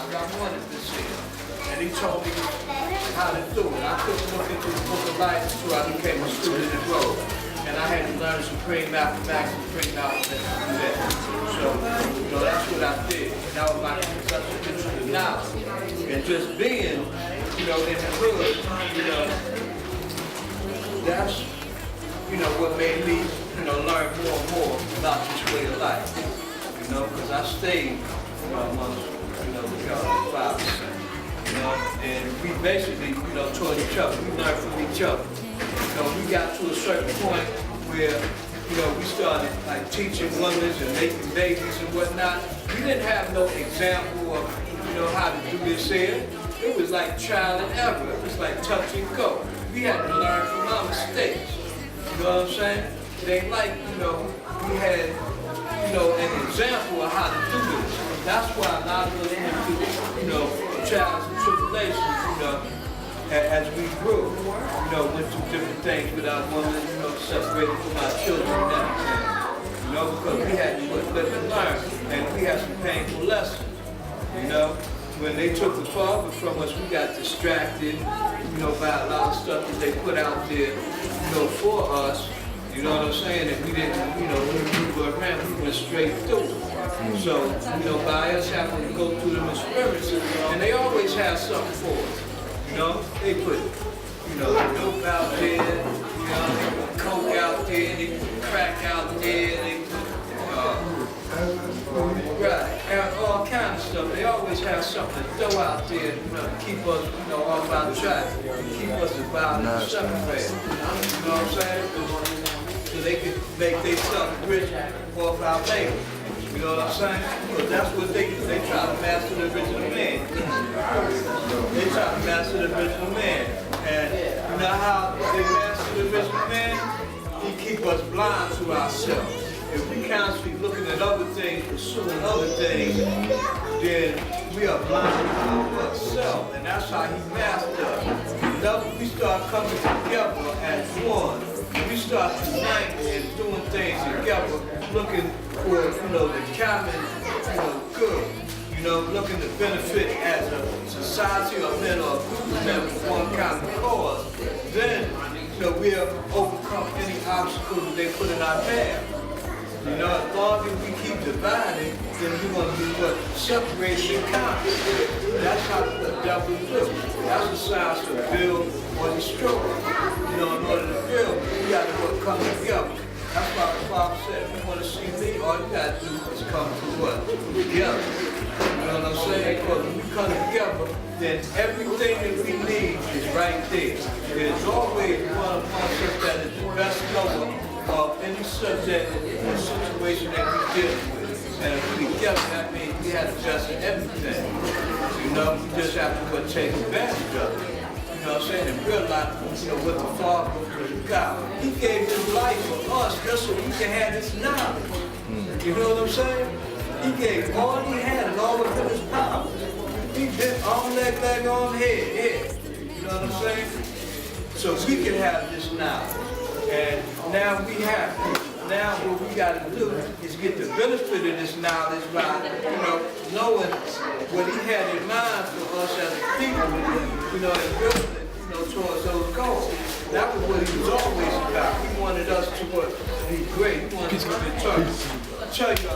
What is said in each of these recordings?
as I wanted to see it. And he told me how to do it. I couldn't look into the book of life until I became a student in road. And I had to learn supreme mathematics and supreme alphabet to do that. So, that's what I did. And that was my conception of knowledge. And just being, in the hood, that's, what made me, learn more and more about this way of life. Because I stayed, amongst, the young 5%. And we basically, taught each other. We learned from each other. We got to a certain point where, we started like teaching women and making babies and whatnot. We didn't have no example of, how to do this here. It was like trial and error. It was like touch and go. We had to learn from our mistakes. You know what I'm saying? It ain't like, we had, an example of how to do this. That's why a lot of us went through, trials and tribulations, as we grew, went through different things with our women, separated from our children and everything. Because we had to live and learn, and we had some painful lessons. When they took the father from us, we got distracted, by a lot of stuff that they put out there, for us. You know what I'm saying? And we didn't, when we were around, we went straight through. So, by us having to go through them experiences, and they always have something for us. They put, dope out there, they put coke out there, they put crack out there, they put, and all kinds of stuff. They always have something to throw out there, to keep us, off our track, keep us about in the separated. You know what I'm saying? So they can make themselves rich off our labor. You know what I'm saying? Because that's what they do. They try to master the original man. They try to master the original man. And you know how they master the original man? He keep us blind to ourselves. If we constantly looking at other things, pursuing other things, then we are blind to ourselves. And that's how he mastered us. Whenever we start coming together as one, we start uniting and doing things together, looking for, the common, good, looking to benefit as a society or men or men for one common cause, then, we'll overcome any obstacles that they put in our path. As long as we keep dividing, then we're going to be what? Separated and conquered. That's how the devil do. That's the science to build or destroy. In order to build, you got to come together. That's why the Father said, if you want to see me, all you got to do is come to what? Together. You know what I'm saying? Because when we come together, then everything that we need is right there. There's always one amongst us that is the best knower of any subject or situation that we're dealing with. And if we together, that means we have the best of everything. We just have to take advantage of it. You know what I'm saying? And realize, what the Father was God. He gave his life for us just so we can have this knowledge. You know what I'm saying? He gave all he had and all of his power. He did arm, leg, arm, head. You know what I'm saying? So we can have this knowledge. And now we have it. Now what we got to do is get the benefit of this knowledge by, knowing what he had in mind for us as a people, and building it, towards those goals. That was what he was always about. He wanted us to be great. He wanted us to be tough. I tell you,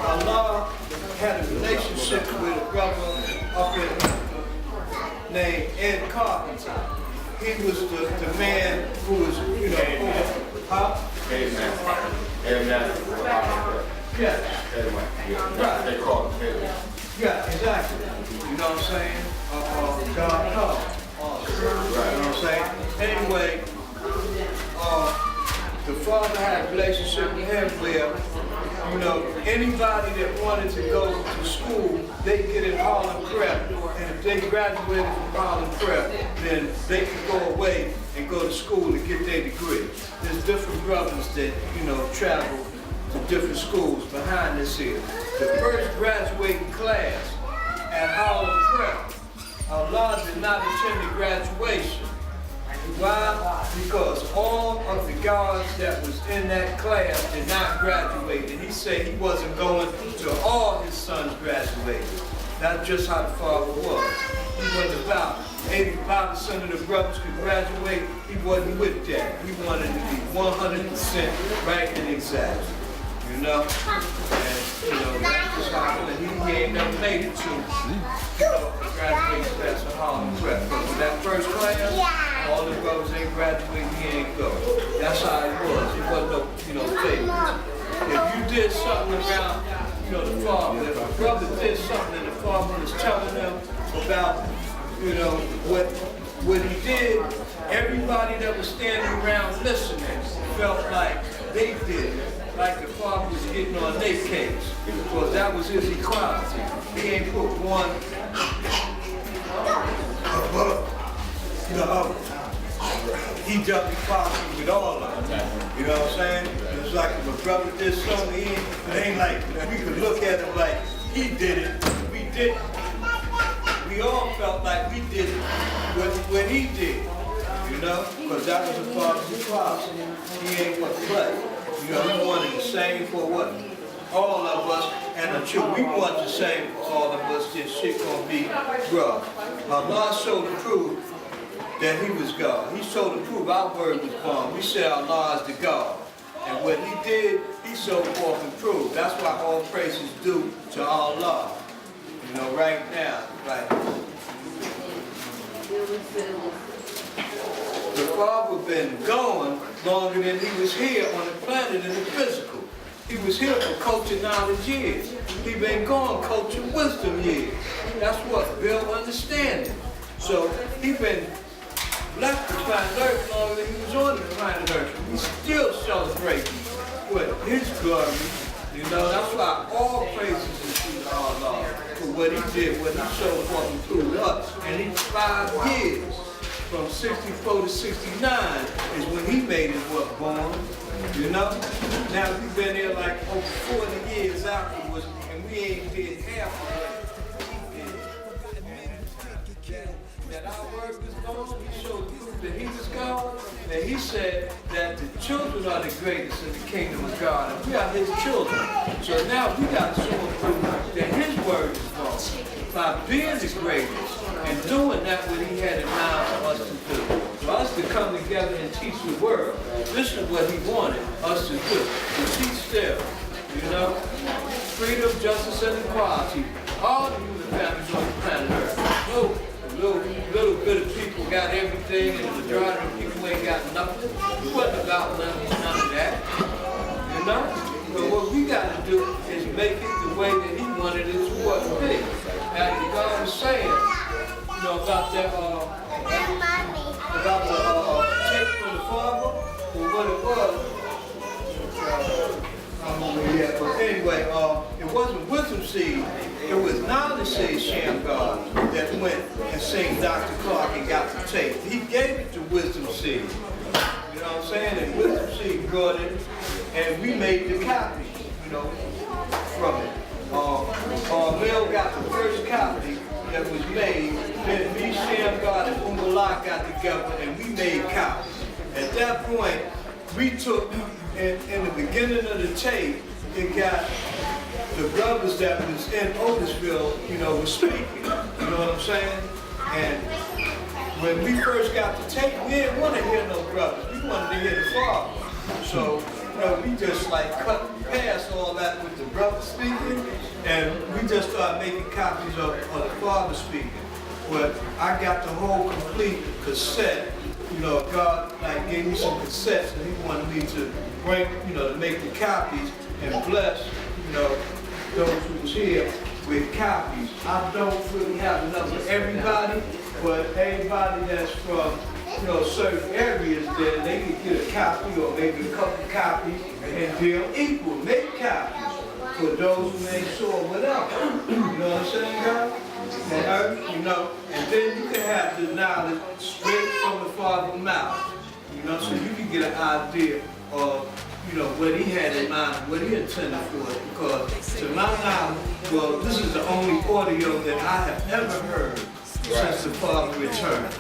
Allah had a relationship with a brother up in named Ed Carpenter. He was the man who was, Yeah. They call him Taylor. Yeah, exactly. You know what I'm saying? God help. You know what I'm saying? Anyway, the father had a relationship with him where, anybody that wanted to go to school, they get in Harlem Prep. And if they graduated from Harlem Prep, then they could go away and go to school and get their degree. There's different brothers that, travel to different schools behind this here. The first graduating class at Harlem Prep, Allah did not attend the graduation. Why? Because all of the guards that was in that class did not graduate. And he said he wasn't going to all his sons graduate. That's just how the father was. He wasn't about 85% of the brothers could graduate. He wasn't with that. He wanted to be 100% right and exact. You know? And, you know, that's just how he ain't never made it to, graduation class of Harlem Prep. But with that first class, all the brothers ain't graduate, he ain't go. That's how it was. It wasn't no, favorites. If you did something around, the father, if a brother did something and the father was telling them about, what he did, everybody that was standing around listening felt like they did it. Like the father was getting on their case, because that was his equality. He ain't put one above the other. He dealt equality with all of them. You know what I'm saying? It's like if a brother did something, it ain't like we could look at him like he did it, we didn't. We all felt like we did it when he did, because that was a father's equality. He ain't what play. He wanted the same for what? All of us, and until we want the same for all of us, this shit gonna be rough. Allah showed to prove that he was God. He showed to prove our word was born. We said Allah is the God. And what he did, he showed forth and proved. That's why all praises due to Allah. Right now, right. The father been gone longer than he was here on the planet in the physical. He was here for culture knowledge years. He been gone culture wisdom years. That's what built understanding. So he been left the planet Earth longer than he was on the planet Earth. We still celebrating with his glory. That's why all praises is due to Allah for what he did, what he showed forth and proved us. And in 5 years, from 64 to 69 is when he made his work born. Now we've been here like over 40 years afterwards, and we ain't did half of what he did. And that our work is gone, he showed proof that he was God, and he said that the children are the greatest in the kingdom of God, and we are his children. So now we got to show him proof that his word is gone by being the greatest and doing that what he had in mind for us to do. For us to come together and teach the world. This is what he wanted us to do. To teach them, freedom, justice, and equality. All the human families on the planet Earth. Little bit of people got everything, and the majority of people ain't got nothing. It wasn't about none of that. But what we got to do is make it the way that he wanted it to be. As God was saying, about that, about the tape from the father, or what it was. But anyway, it wasn't wisdom seed, it was knowledge seed, Sham God, that went and seen Dr. Clark and got the tape. He gave it to wisdom seed. You know what I'm saying? And wisdom seed brought it, and we made the copy, from it. Bill got the first copy that was made, then me, Sham God, and Umbalak got together and we made copies. At that point, we took, in the beginning of the tape, it got the brothers that was in Otisville, was speaking. You know what I'm saying? And when we first got the tape, we didn't want to hear no brothers. We wanted to hear the father. So, we just cut past all that with the brother speaking, and we just started making copies of the father speaking. But I got the whole complete cassette. God gave me some cassettes, and he wanted me to bring, to make the copies and bless, those who was here with copies. I don't really have enough for everybody, but everybody that's from certain areas, then they can get a copy or maybe a couple copies and they'll equal, make copies for those who ain't sure whatever. You know what I'm saying, guys? And and then you can have the knowledge straight from the father's mouth. So you can get an idea of what he had in mind, what he intended for it. Because to my knowledge, this is the only audio that I have ever heard since the father returned.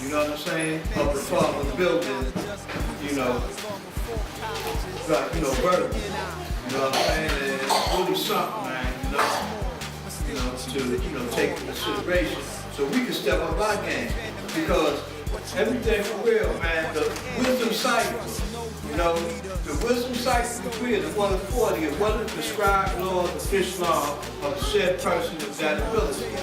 you know what I'm saying, of the Father building, you know, like, you know, vertical. You know what I'm saying? And it's really something, man, to take into consideration. So we can step up our game. Because everything for real, man, the wisdom cycle, you know, the wisdom cycle is real, the 140 is what is prescribed law of the fish law of the said person of that ability.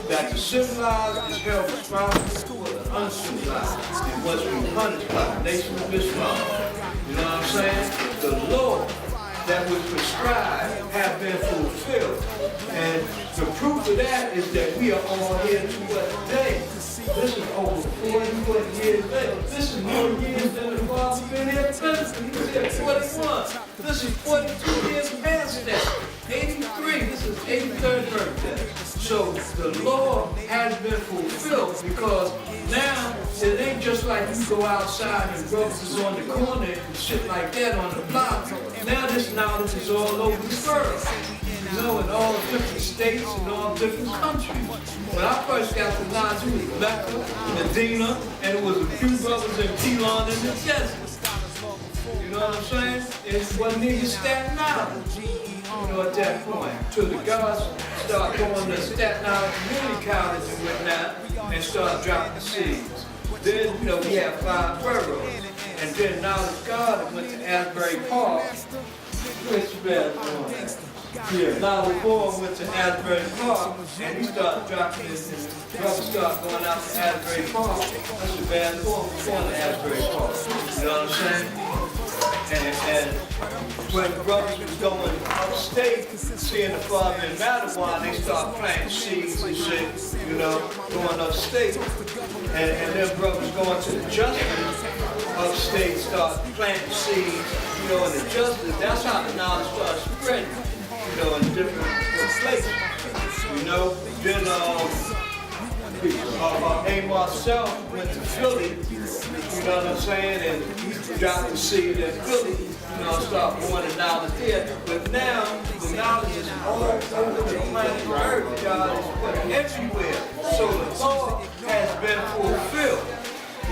That the civilized is held responsible for the uncivilized and must be punished by the nation of Islam. You know what I'm saying? The law that was prescribed have been fulfilled. And the proof of that is that we are all here to what today. This is over 40 years later. This is more years than the Father been here physically. He said 41. This is 42 years past that. 83, this is 83rd birthday. So the law has been fulfilled because now it ain't just like you go outside and brothers is on the corner and shit like that on the block. Now this knowledge is all over the world. You know, in all different states and all different countries. When I first got to knowledge, it was Mecca, Medina, and it was a few brothers in Keelan in the desert. You know what I'm saying? It wasn't even Staten Island. You know, at that point, till the guys start going to Staten Island Community College and whatnot, and start dropping seeds. Then, you know, we had 5 boroughs, and then Knowledge God went to Asbury Park. Which bad on that? Yeah, Knowledge Boy went to Asbury Park, and he started dropping this, and brothers started going out to Asbury Park. That's the bad boy was going to Asbury Park. You know what I'm saying? And when brothers was going upstate, seeing the Father in Mattawan, they start planting seeds and shit, you know, going upstate. And then brothers going to the Justice upstate, start planting seeds, you know, in the Justice. That's how the knowledge starts spreading, you know, in different places. You know, then Amos self went to Philly, you know what I'm saying, and he dropped the seed in Philly, you know, start going to knowledge there. But now, the knowledge is all over the planet Earth, y'all, it's everywhere. So the law has been fulfilled.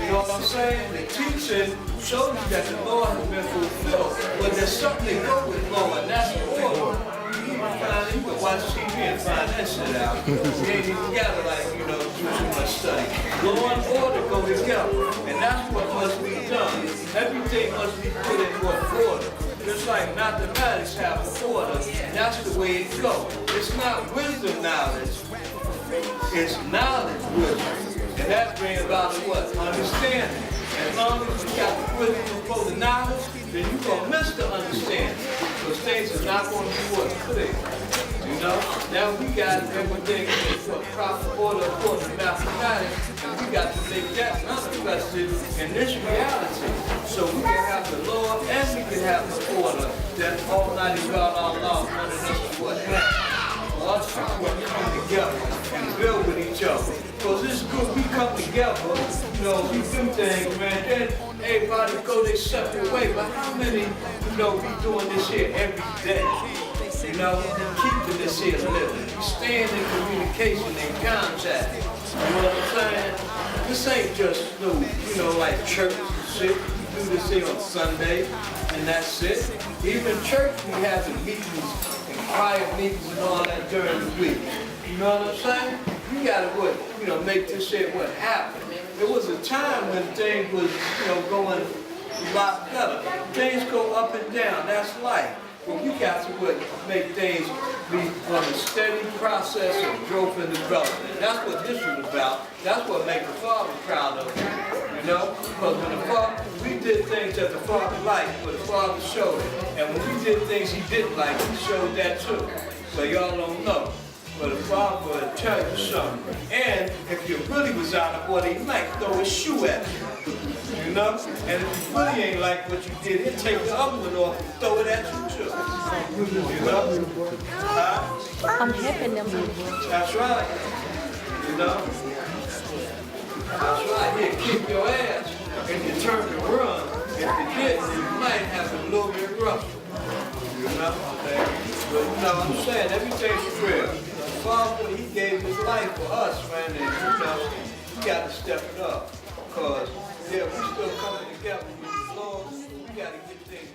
You know what I'm saying? The teaching shows you that the law has been fulfilled. But there's something that goes with law, and that's the order. You can watch TV and find that shit out. We ain't even gotta, like, you know, do too much study. Law and order go together, and that's what must be done. Everything must be put in order. Just like mathematics have an order, and that's the way it goes. It's not wisdom knowledge, it's knowledge wisdom. And that brings about what? Understanding. As long as you got the wisdom before the knowledge, then you're going to miss the understanding. Those things are not going to be what clear. You know? Now we got everything in the proper order according to mathematics, and we got to make that manifested in this reality. So we can have the law and we can have the order that Almighty God Allah wanted us to what have. Us to come together and build with each other. Because it's good we come together, you know, we do things, man, then everybody go their separate way. But how many, you know, we doing this here every day? You know, keeping this here living. Staying in communication and contact. You know what I'm saying? This ain't just no, you know, like church and shit. We do this here on Sunday, and that's it. Even church, we have the meetings, quiet meetings and all that during the week. You know what I'm saying? You gotta make this shit what happened. There was a time when things was, you know, going a lot better. Things go up and down, that's life. But we got to make things be on a steady process of growth and development. That's what this was about. That's what makes the Father proud of you. You know? Because when the Father, we did things that the Father liked, but the Father showed it. And when we did things he didn't like, he showed that too. But y'all don't know. But the Father will tell you something. And if you really was out of order, he might throw a shoe at you. You know? And if you really ain't like what you did, he'll take the other one off and throw it at you too. You know? I'm helping them. That's right. You know? That's right. He'll kick your ass and you turn to run. If you didn't, you might have a little bit rough. You know? But you know what I'm saying? Everything's real. The Father, he gave his life for us, man, and you know, got to step it up. Because, yeah, we still coming together with the Lord. We got to get things